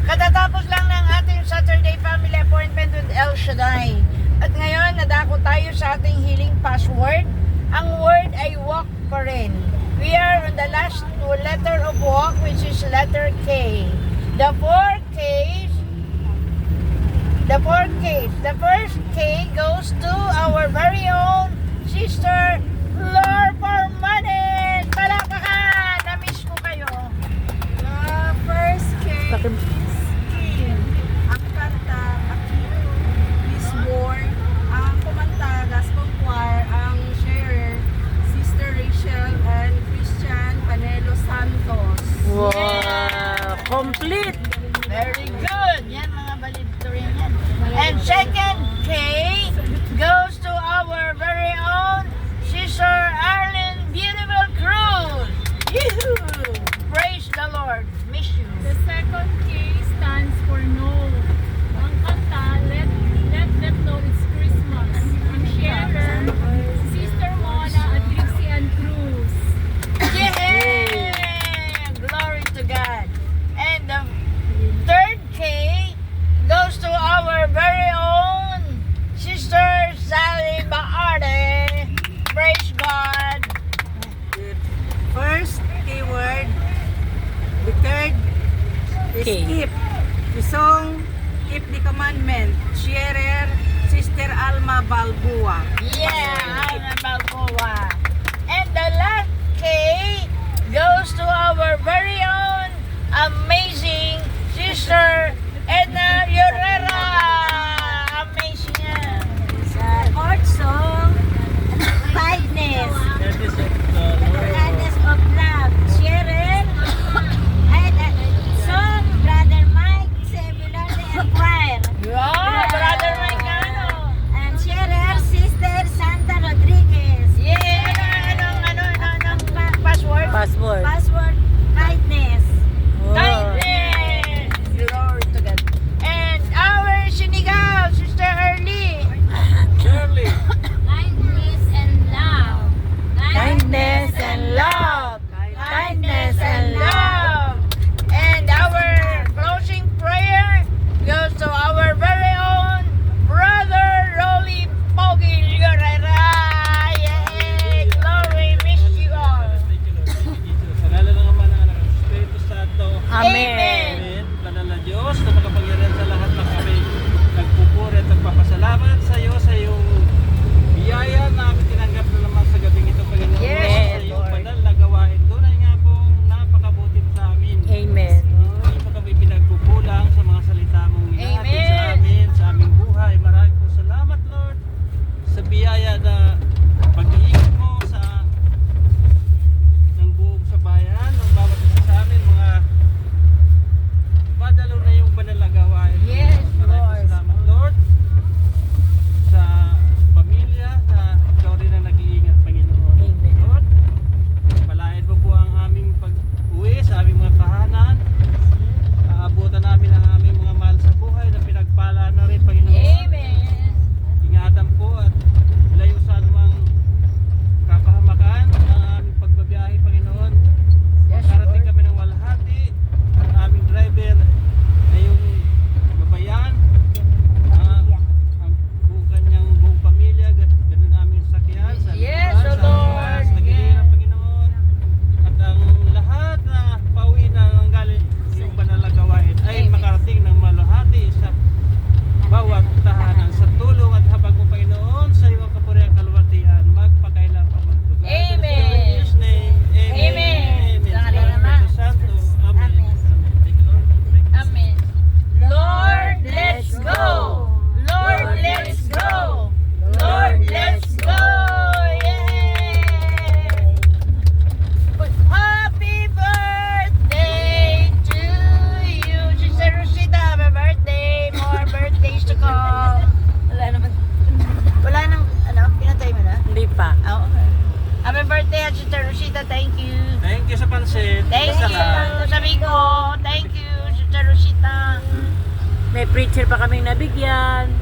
Katatapos lang ng ating Saturday family appointment with El Shaddai. At ngayon, nadako tayo sa ating healing password. Ang word ay walk pa rin. We are on the last letter of walk, which is letter K. The four Ks. The first K goes to our very own sister, Lord Formanes. Palakpakan! Na-miss ko kayo. First K is King. Ang kanta, Akito is born. Ang kumanta, gospel choir, ang sharer, Sister Rachel and Christian Panelo Santos. Wow! Complete! Very good. Yan mga balito rin yan. And second K goes to our very own Sister Arlene Beautiful Cruz. Yoo-hoo! Praise the Lord. Miss you. The second K stands for no. Ang kanta, let them know it's Christmas. Ang sharer, Sister Mona at Trixie Ann Cruz. Yeah! Glory to God. And the third K goes to our very own Sister Sally Baarte. Praise God. First keyword, the third is K. keep. The song, Keep the Commandment. Sharer, Sister Alma Balbua. Yeah, Alma Balboa. And the last K goes to our very own amazing Sister Edna Herrera. Amazing yan. Fourth song, Kindness. Kindness of love. Sharon. And song, Brother Mike, Sebulante and Choir. Wow, Brother Maicano. And sharer, Sister Santa Rodriguez. Yeah, anong password? Password. Password, Kindness. Wow. Kindness. Glory to God. And our sinigaw, Sister Early. Kindness and love. Kindness and love. Kindness and love. And our closing prayer goes to our very own brother Rolly Pogi Herrera. Yay! Glory, miss you all. Sa ngalan ng Ama, ng Anak, ng Espiritu Santo. Amen. Amen. Banal na Diyos, na makapangyarihan sa lahat ng kami nagpupuri at nagpapasalamat sa iyo, sa iyong biyaya na aming tinanggap na naman sa gabing ito, Panginoon. Yes, sa iyong Lord. banal na gawain. Tunay nga pong napakabuti sa amin. Amen. Hindi mo kami pinagkukulang sa mga salita mong minahatid Amen. sa amin, sa aming buhay. Maraming po salamat, Lord, sa biyaya na pag-iingat mo sa ng buong sa bayan, ng bawat isa sa amin, mga madalo na yung banal na gawain. Yes, Maraming Lord. salamat, Lord, sa pamilya na ikaw rin ang nag-iingat, Panginoon. Amen. Lord, palain mo po ang aming pag-uwi sa aming mga tahanan. Aabutan namin ang aming mga mahal sa buhay na pinagpala na rin, Panginoon. Amen. Ingatan po at layo sa anumang kapahamakan ang aming pagbabiyahe, Panginoon. Yes, Karating Lord. kami ng walhati. Ang aming driver ay yung babayan. Ang buong kanyang buong pamilya. Ganun aming sakyan sa Yes, lugar, O sa Lord. sa giliran, Panginoon. At ang lahat na pauwi na ang galing yung banal na gawain ay Amen. makarating ng maluhati sa bawat tahanan sa tulong at habag mo, Panginoon, sa iyong kapuriang kalwatian, magpakailan pa magtugan. Amen. In Jesus' name, amen. Amen. Amen. Sa Sa ngalan Espiritu naman. Santo. Amen. Amen. Amen. Thank you, Lord. Thank you. Amen. Lord, let's go. Lord, let's go. Lord, let's go. Yay! Happy birthday to you, Sister Rosita. Happy birthday. More birthdays to come. Wala naman. Wala nang, pinatay mo na? Hindi pa. Oo. Okay. Happy birthday, Sister Rosita. Thank you. Thank you sa pansit. Thank Sa you, lahat. sabi ko. Thank you, Sister Rosita. May preacher pa kaming nabigyan.